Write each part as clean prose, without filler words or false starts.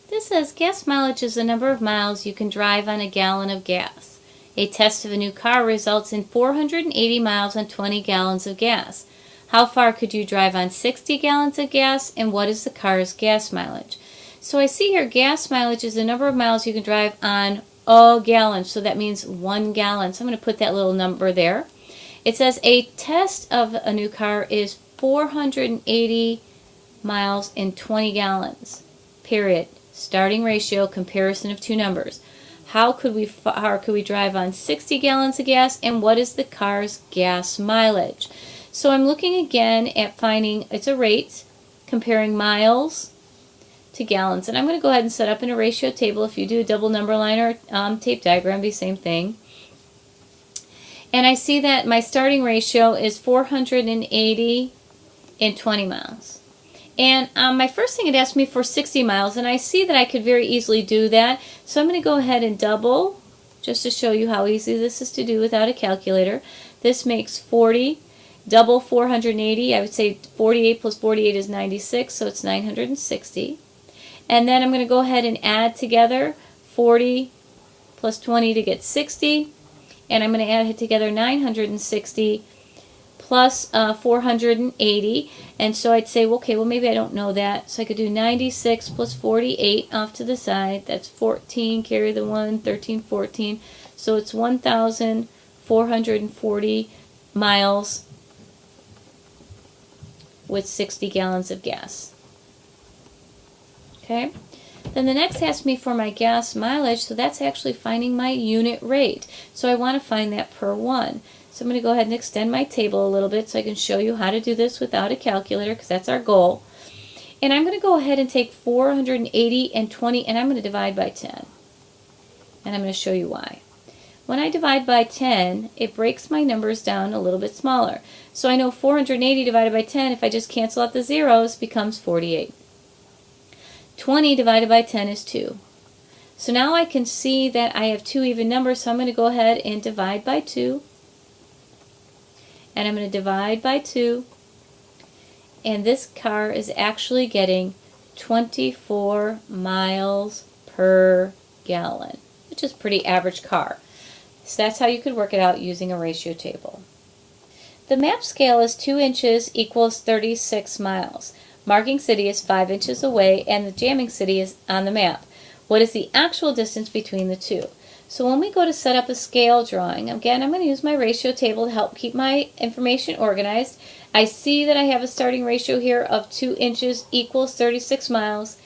This says gas mileage is the number of miles you can drive on a gallon of gas. A test of a new car results in 480 miles on 20 gallons of gas. How far could you drive on 60 gallons of gas, and what is the car's gas mileage? So I see here gas mileage is the number of miles you can drive on a gallon, so that means 1 gallon. So I'm going to put that little number there. It says a test of a new car is 480 miles in 20 gallons, period. Starting ratio, comparison of two numbers. How could we drive on 60 gallons of gas, and what is the car's gas mileage? So I'm looking again at finding, it's a rate, comparing miles to gallons. And I'm going to go ahead and set up in a ratio table. If you do a double number line or tape diagram, be the same thing. And I see that my starting ratio is 480 in 20 miles. And my first thing it asked me for 60 miles, and I see that I could very easily do that. So I'm going to go ahead and double, just to show you how easy this is to do without a calculator. This makes 40, double 480, I would say 48 plus 48 is 96, so it's 960. And then I'm going to go ahead and add together 40 plus 20 to get 60, and I'm going to add it together 960 plus 480, and so I'd say, okay, well maybe I don't know that, so I could do 96 plus 48 off to the side. That's 14, carry the 1, 13, 14, so it's 1,440 miles with 60 gallons of gas. Okay, then the next asks me for my gas mileage, so that's actually finding my unit rate, so I want to find that per 1. So I'm going to go ahead and extend my table a little bit so I can show you how to do this without a calculator, because that's our goal. And I'm going to go ahead and take 480 and 20, and I'm going to divide by 10. And I'm going to show you why. When I divide by 10, it breaks my numbers down a little bit smaller. So I know 480 divided by 10, if I just cancel out the zeros, becomes 48. 20 divided by 10 is 2. So now I can see that I have two even numbers, so I'm going to go ahead and divide by 2. And I'm going to divide by 2, and this car is actually getting 24 miles per gallon, which is pretty average car. So that's how you could work it out using a ratio table. The map scale is 2 inches equals 36 miles. Marking city is 5 inches away, and the jamming city is on the map. What is the actual distance between the two? So when we go to set up a scale drawing, again, I'm going to use my ratio table to help keep my information organized. I see that I have a starting ratio here of 2 inches equals 36 miles,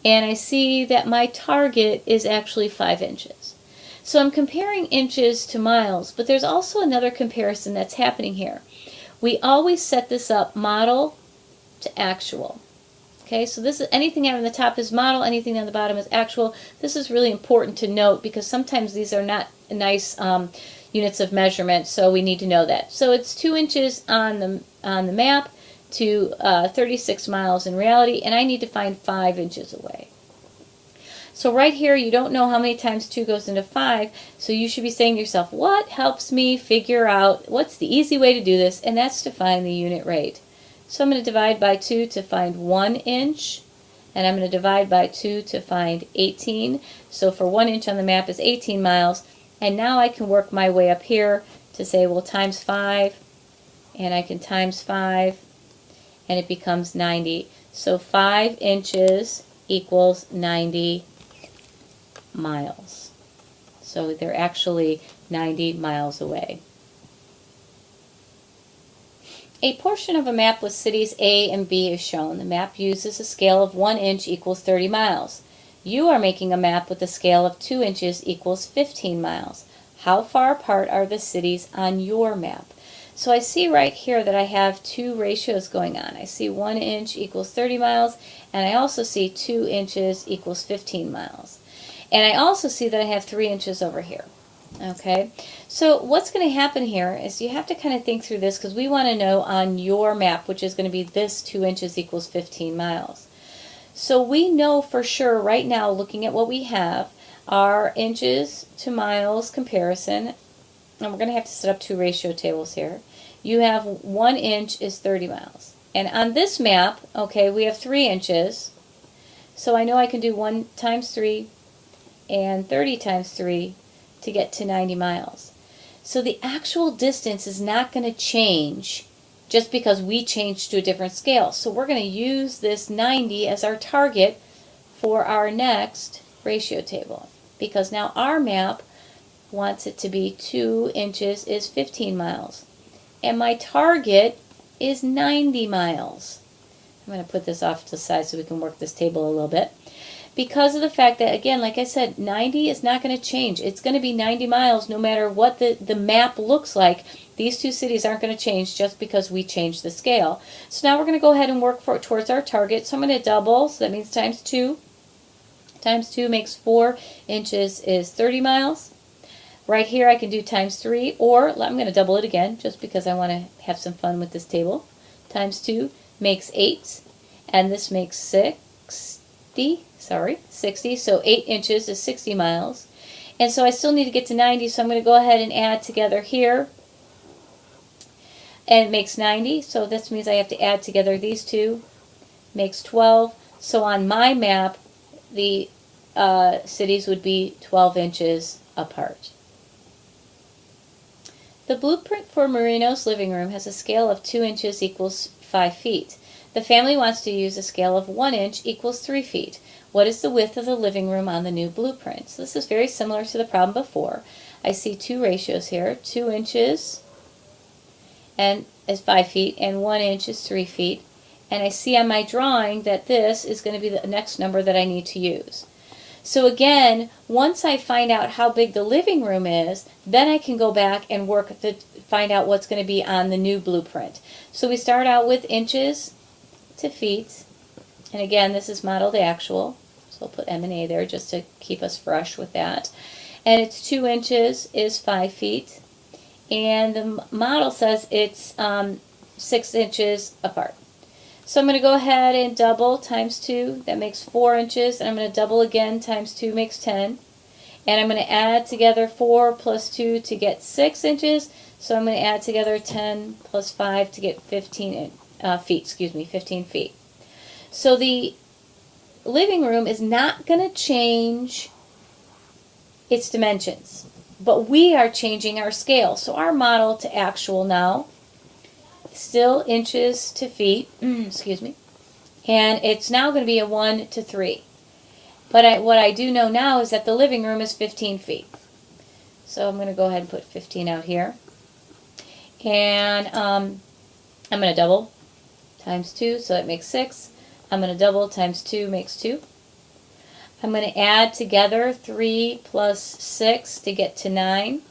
and I see that my target is actually 5 inches. So I'm comparing inches to miles, but there's also another comparison that's happening here. We always set this up model to actual. Okay, so this is anything on the top is model, anything on the bottom is actual. This is really important to note because sometimes these are not nice units of measurement, so we need to know that. So it's 2 inches on the map to 36 miles in reality, and I need to find 5 inches away. So right here, you don't know how many times 2 goes into 5, so you should be saying to yourself, what helps me figure out what's the easy way to do this, and that's to find the unit rate. So I'm going to divide by 2 to find 1 inch, and I'm going to divide by 2 to find 18. So for 1 inch on the map is 18 miles, and now I can work my way up here to say, well, times 5, and I can times 5, and it becomes 90. So 5 inches equals 90 miles. So they're actually 90 miles away. A portion of a map with cities A and B is shown. The map uses a scale of 1 inch equals 30 miles. You are making a map with a scale of 2 inches equals 15 miles. How far apart are the cities on your map? So I see right here that I have two ratios going on. I see 1 inch equals 30 miles, and I also see 2 inches equals 15 miles. And I also see that I have 3 inches over here. Okay, so what's going to happen here is you have to kind of think through this because we want to know on your map, which is going to be this 2 inches equals 15 miles. So we know for sure right now, looking at what we have, our inches to miles comparison, and we're going to have to set up two ratio tables here. You have 1 inch is 30 miles. And on this map, okay, we have 3 inches. So I know I can do 1 times 3 and 30 times 3 to get to 90 miles. So the actual distance is not going to change just because we changed to a different scale. So we're going to use this 90 as our target for our next ratio table, because now our map wants it to be 2 inches is 15 miles. And my target is 90 miles. I'm going to put this off to the side so we can work this table a little bit. Because of the fact that, again, like I said, 90 is not going to change. It's going to be 90 miles no matter what the map looks like. These two cities aren't going to change just because we changed the scale. So now we're going to go ahead and work towards our target. So I'm going to double, so that means times 2. Times 2 makes 4 inches is 30 miles. Right here I can do times 3, or I'm going to double it again just because I want to have some fun with this table. Times 2 makes 8, and this makes 60, so 8 inches is 60 miles. And so I still need to get to 90, so I'm going to go ahead and add together here. And it makes 90, so this means I have to add together these two. Makes 12. So on my map, the cities would be 12 inches apart. The blueprint for Marino's living room has a scale of 2 inches equals 5 feet. The family wants to use a scale of 1 inch equals 3 feet. What is the width of the living room on the new blueprint? So this is very similar to the problem before. I see two ratios here. 2 inches and is 5 feet, and 1 inch is 3 feet. And I see on my drawing that this is going to be the next number that I need to use. So again, once I find out how big the living room is, then I can go back and work to find out what's going to be on the new blueprint. So we start out with inches to feet. And again, this is model to actual. So I'll put M and A there just to keep us fresh with that. And it's 2 inches is 5 feet. And the model says it's 6 inches apart. So I'm going to go ahead and double times 2. That makes 4 inches. And I'm going to double again times 2 makes 10. And I'm going to add together 4 plus 2 to get 6 inches. So I'm going to add together 10 plus 5 to get 15 feet. So the living room is not going to change its dimensions, but we are changing our scale. So our model to actual now, still inches to feet, and it's now going to be a 1 to 3. But what I do know now is that the living room is 15 feet. So I'm going to go ahead and put 15 out here. And I'm going to double times 2, so that makes 6. I'm going to double times 2 makes 2. I'm going to add together 3 plus 6 to get to 9.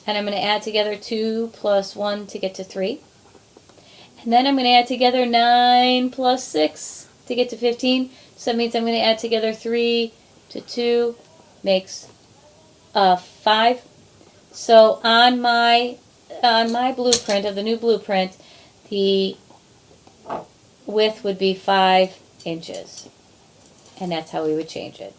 And I'm going to add together 2 plus 1 to get to 3. And then I'm going to add together 9 plus 6 to get to 15. So that means I'm going to add together 3 to 2 makes 5. So on my blueprint of the new blueprint, the width would be 5 inches. And that's how we would change it.